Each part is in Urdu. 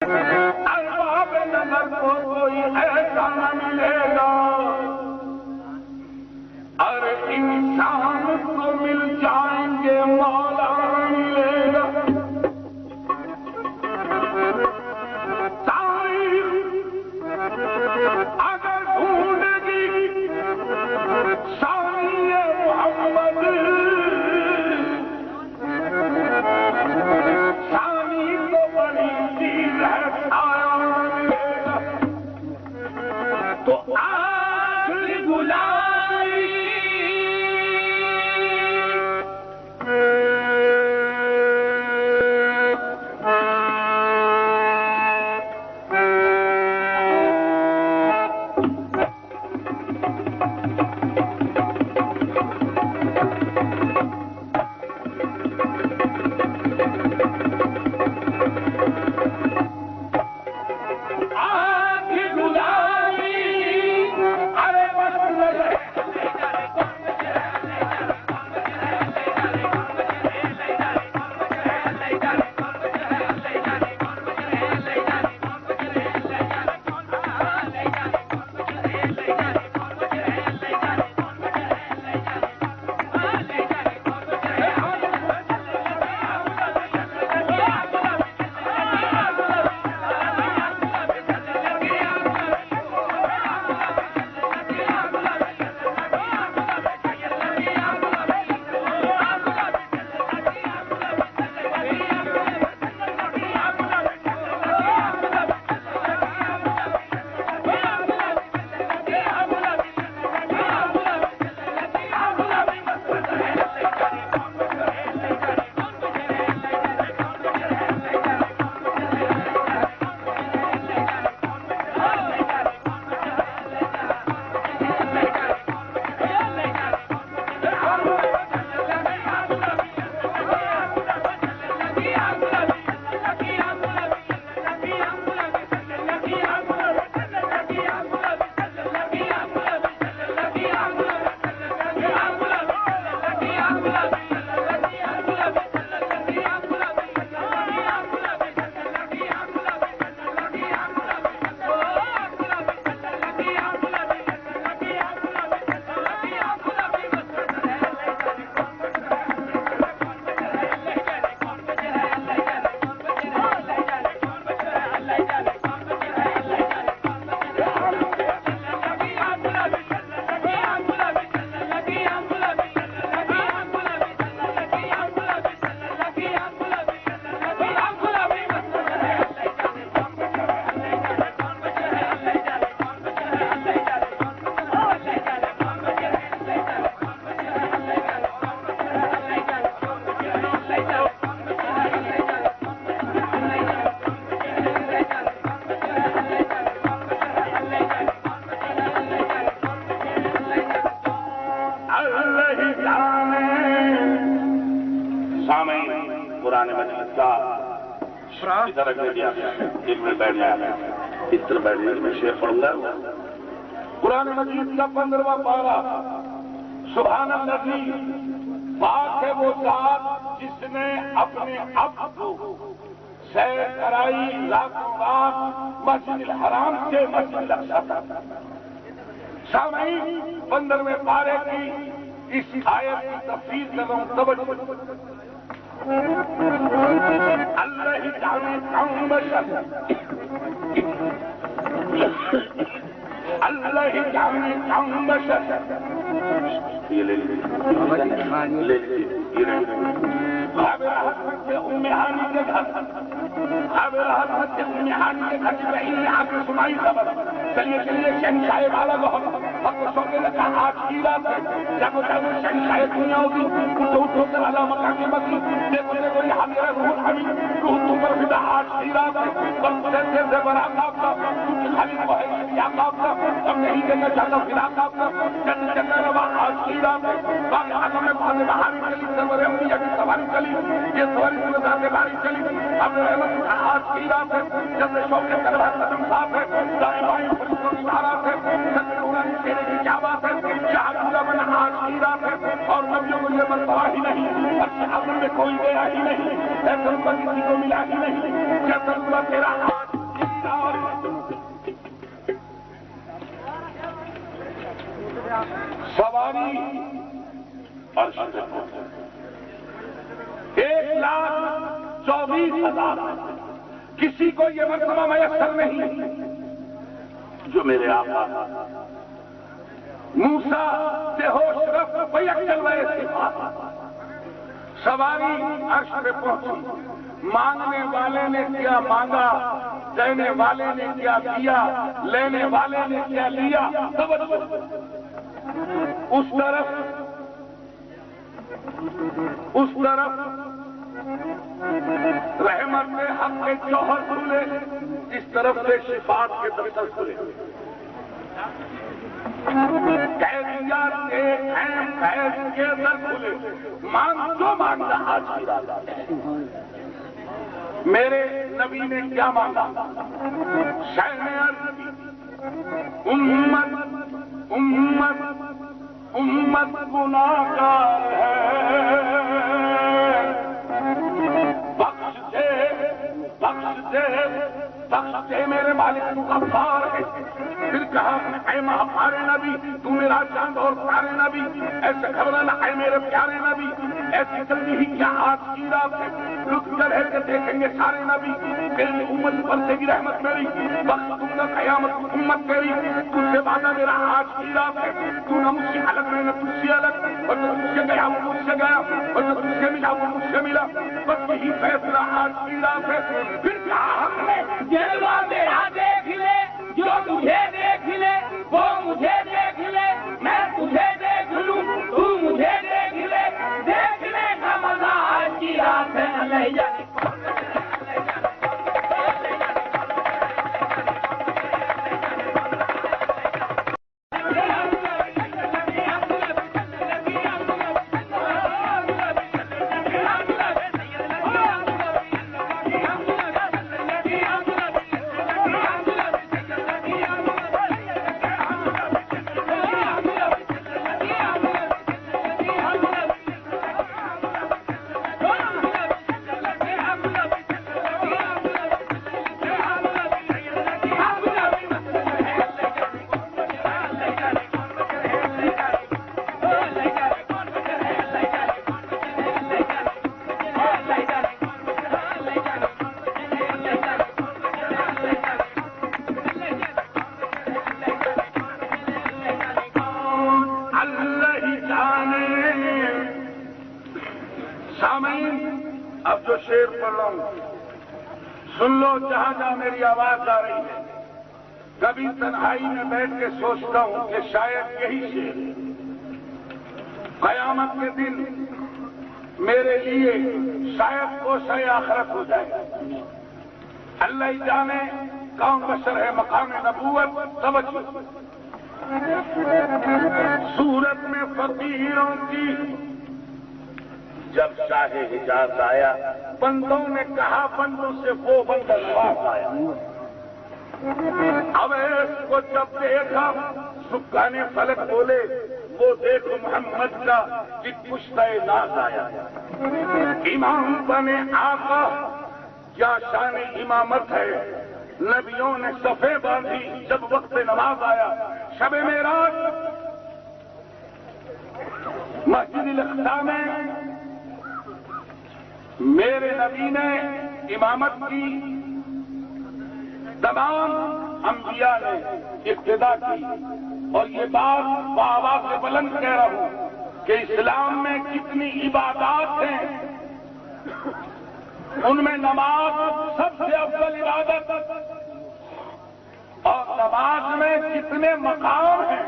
ارباب نظر کو کوئی ایسا نہ ملے گا، اور انسان کو مل جائیں گے مولا ملے گا۔ تاریخ اگر ڈھونڈے گی ثانی محمد، ثانی تو بڑی چیز ہے سایہ ملے گا۔ تو آخری گلائی قرآن مجید کا ادھر رکھ دیا، ایک منٹ بیٹھ جائے، اس طرح بیٹھ جائے، میں شعر پڑھوں گا۔ قرآن مجید کا 15واں پارہ، سبحان الذی، پاک ہے وہ ذات جس نے اپنے عبد کو سیر کرائی راتوں رات مسجد الحرام سے مسجد الاقصی تک۔ سامعین، 15ویں پارے کی اس آیت کی تفسیر کروں، توجہ۔ اللہ جانے کون بشر، اللہ جانے کون بشر، یہ لے حضرت ام ہانی کے گھر، حضرت ام ہانی کے گھر جبرائیل نے آ کے سنائی خبر، چلیے چلیے شہنشاہ والا گھر، حق سونے لگا آج کی رات ہے، جب جب شہنشاہ دنیا ہوگی، اٹھو اٹھو کر اللہ مقام مکی، دیکھو دیکھو یہ حضرت روح الامین، روح تم پر فدا آج کی رات ہے، پر مجھے سے بڑا آپ کا، کیونکہ خلیل وہ ہے شریعہ آپ کا، اب نہیں دینا چاہتا فدا آپ کا، جنت جنت روا آج کی رات ہے، باقی آدم میں بہت بہاری چلی، سرور انبیاء کی سواری چلی، یہ سواری سورہ ذات باری چلی، اب رحمت کا آج کی رات ہے، جب شوق کربہ قدم صاف ہے، دائیں بائیں فرشتوں کی بارات ہے، سچ نورانی چہرے کی کیا بات ہے، شاہ پورا بنا آج کی رات ہے، اور نبیوں کو یہ مرتبہ ہی نہیں، اچھے عظم میں کوئی گیا ہی نہیں، ایسا کسی کو ملا ہی نہیں، جیسا تیرا آج سواری عرش پہ پہنچی 1,24,000 کسی کو یہ مرتبہ میسر نہیں جو میرے آقا موسیٰ سے ہوش رفت بیک جلوہ صفات سواری عرش پہ پہنچی مانگنے والے نے کیا مانگا دینے والے نے کیا دیا لینے والے نے کیا لیا توجہ اس طرف رحمت کے حق کے جوہر کھلے اس طرف سے شفاعت کے دفتر کھلے قیدیات کے فیض کے در کھلے مانگ جو مانگا آج کی رات میرے نبی نے کیا مانگا شہر عرض کی امت گناہگار ہے بخش دے میرے مالک تو غفار ہے پھر کہا اے ہمارے نبی تو میرا چاند اور پیارے نبی ایسے گھبرانا اے میرے پیارے نبی ایسی جلدی ہی کیا آج کی رات ہے رک کر ہے کہ دیکھیں گے سارے نبی میری امت پر سے بھی رحمت میری بخش تم کا قیامت امت میری تم سے وعدہ میرا آج کی رات ہے تو نہ مجھ سے الگ میں نہ تجھ سے الگ اور جو تجھ سے گیا وہ مجھ سے گیا اور جو تجھ سے ملا وہ مجھ سے ملا بس یہی فیصلہ آج کی رات ہے پھر کہا ہم نے جلوہ میرا دیکھ لے جو تجھے دیکھ لے وہ مجھے دیکھ لے میں تجھے دیکھ لوں تو مجھے دیکھ لے دیکھنے کا مزہ آج کی رات ہے لے جائے اب جو شعر پڑھ رہا ہوں سن لو جہاں جہاں میری آواز آ رہی ہے کبھی تنہائی میں بیٹھ کے سوچتا ہوں کہ شاید یہی شعر قیامت کے دن میرے لیے شاید کوسۂ آخرت ہو جائے اللہ ہی جانے کون بشر ہے مقام نبوت توجہ صورت میں فقیروں کی جب شاہ حجاز آیا بندوں نے کہا بندوں سے وہ بندہ نواز آیا اویس کو جب دیکھا سکان فلک بولے وہ دیکھو محمد کا کہ کشتہ ناز آیا امام بنے آقا کیا شان امامت ہے نبیوں نے صفے باندھی جب وقت نماز آیا شب معراج مسجد الاقصی میں میرے نبی نے امامت کی تمام انبیاء نے اقتدا کی اور یہ بات بآواز سے بلند کہہ رہا ہوں کہ اسلام میں کتنی عبادات ہیں ان میں نماز سب سے افضل عبادت اور نماز میں کتنے مقام ہیں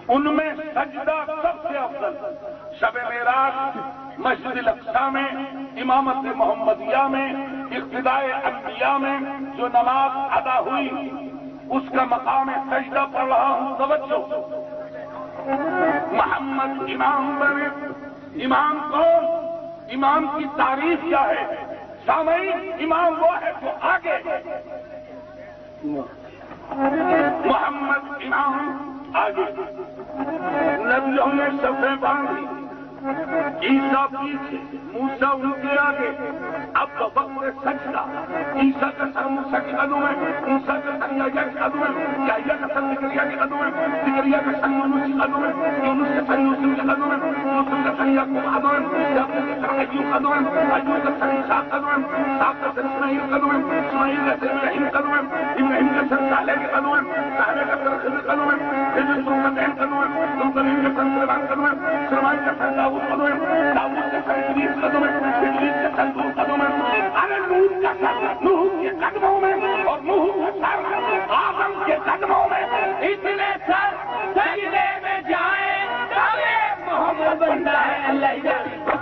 ان میں سجدہ سب سے افضل شب معراج مسجد الاقصی میں امامت محمدیہ میں اقتداء انبیاء میں جو نماز ادا ہوئی اس کا مقام سجدہ پڑھ رہا ہوں توجہ محمد امام بنے امام کون امام کی تعریف کیا ہے سامعین امام وہ ہے جو آگے محمد امام آگے نبیوں نے صفیں باندھی عیسیٰ پیچھے، موسیٰ ان کے آگے. اب وقت سجدہ. عیسیٰ کا سر موسیٰ کے قدموں میں، موسیٰ کا سر یحییٰ کے قدموں میں، یحییٰ کا سر زکریا کے قدموں میں، زکریا کا سر یونس کے قدموں میں، یونس کا سر یوسف کے قدموں میں، یوسف کا سر یعقوب کے قدموں میں، یعقوب کا سر ایوب کے قدموں میں، ایوب کا سر اسحاق کے قدموں میں، اسحاق کا سر اسماعیل کے قدموں میں، اسماعیل کا سر ابراہیم کے قدموں میں، ابراہیم کا سر صالح کے قدموں میں، صالح کا سر خضر کے قدموں میں، خضر ذوالقرنین کے قدموں میں، ذوالقرنین کا سر سلیمان کے قدموں میں، سلیمان کا سر داؤد کے قدموں میں، داؤد کا سر ادریس کے قدموں میں، ادریس کا سر نوح کے قدموں میں، ارے نوح کا سر نوح کے قدموں میں، اور نوح کا سر آدم کے قدموں میں. اتنے سر سجدے میں جائیں تب محمد بنتا ہے. اللہ